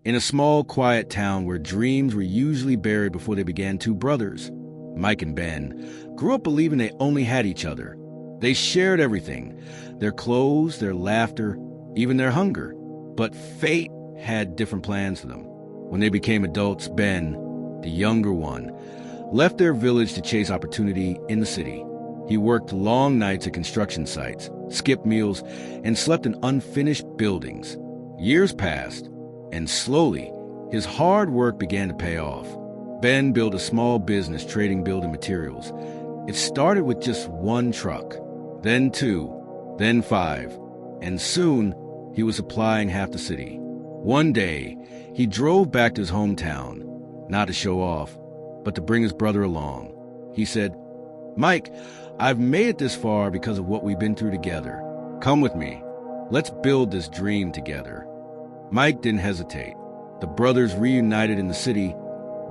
In a small, quiet town where dreams were usually buried before they began, two brothers, Mike and Ben, grew up believing they only had each other. They shared everything, their clothes, their laughter, even their hunger. But fate had different plans for them. When they became adults, Ben, the younger one, left their village to chase opportunity in the city. He worked long nights at construction sites, skipped meals, and slept in unfinished buildings. Years passed, and slowly, his hard work began to pay off. Ben built a small business trading building materials. It started with just one truck, then two, then five, and soon he was supplying half the city. One day, he drove back to his hometown, not to show off, but to bring his brother along. He said, "Mike, I've made it this far because of what we've been through together. Come with me. Let's build this dream together." Mike didn't hesitate. The brothers reunited in the city,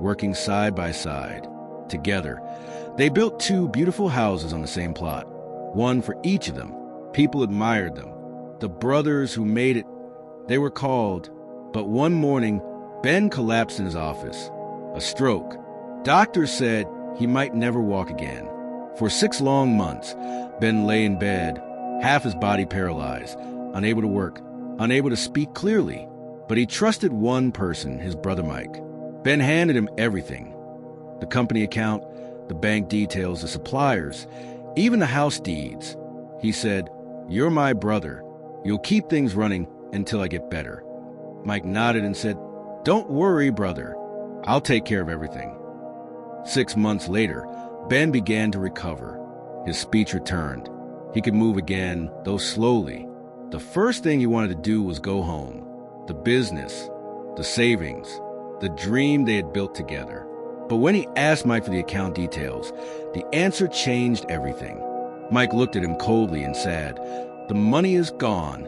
working side by side. Together, they built two beautiful houses on the same plot, one for each of them. People admired them. The brothers who made it, they were called. But one morning, Ben collapsed in his office. A stroke. Doctors said he might never walk again. For 6 long months, Ben lay in bed, half his body paralyzed, unable to work, unable to speak clearly. But he trusted one person, his brother Mike. Ben handed him everything. The company account, the bank details, the suppliers, even the house deeds. He said, "You're my brother. You'll keep things running until I get better." Mike nodded and said, "Don't worry, brother. I'll take care of everything." 6 months later, Ben began to recover. His speech returned. He could move again, though slowly. The first thing he wanted to do was go home. The business, the savings, the dream they had built together. But when he asked Mike for the account details, the answer changed everything. Mike looked at him coldly and sad. "The money is gone."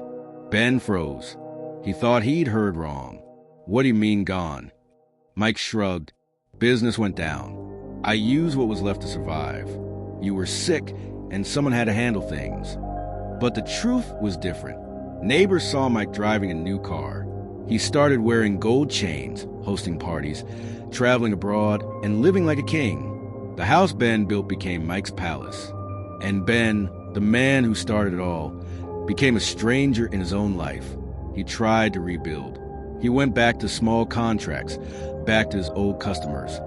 Ben froze. He thought he'd heard wrong. "What do you mean gone?" Mike shrugged. "Business went down. I used what was left to survive. You were sick, and someone had to handle things." But the truth was different. Neighbors saw Mike driving a new car. He started wearing gold chains, hosting parties, traveling abroad, and living like a king. The house Ben built became Mike's palace. And Ben, the man who started it all, became a stranger in his own life. He tried to rebuild. He went back to small contracts, back to his old customers,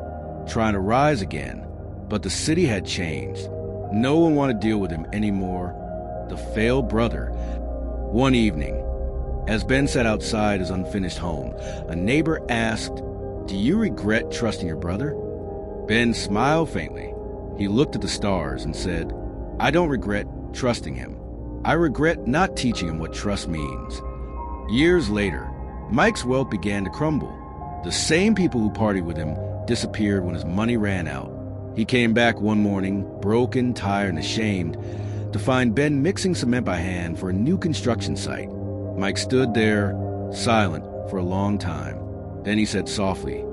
trying to rise again. But the city had changed. No one wanted to deal with him anymore. The failed brother. One evening, as Ben sat outside his unfinished home, a neighbor asked, "Do you regret trusting your brother?" Ben smiled faintly. He looked at the stars and said, "I don't regret trusting him. I regret not teaching him what trust means." Years later, Mike's wealth began to crumble. The same people who partied with him disappeared when his money ran out. He came back one morning, broken, tired, and ashamed, to find Ben mixing cement by hand for a new construction site. Mike stood there, silent, for a long time. Then he said softly,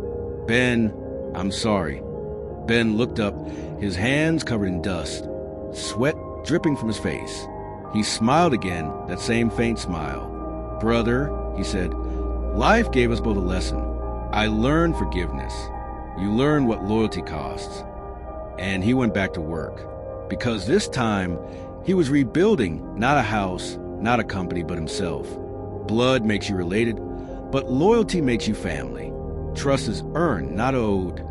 "Ben, I'm sorry." Ben looked up, his hands covered in dust, sweat dripping from his face. He smiled again, that same faint smile. "Brother," he said, "life gave us both a lesson. I learned forgiveness. You learn what loyalty costs." And he went back to work. Because this time, he was rebuilding not a house, not a company, but himself. Blood makes you related, but loyalty makes you family. Trust is earned, not owed.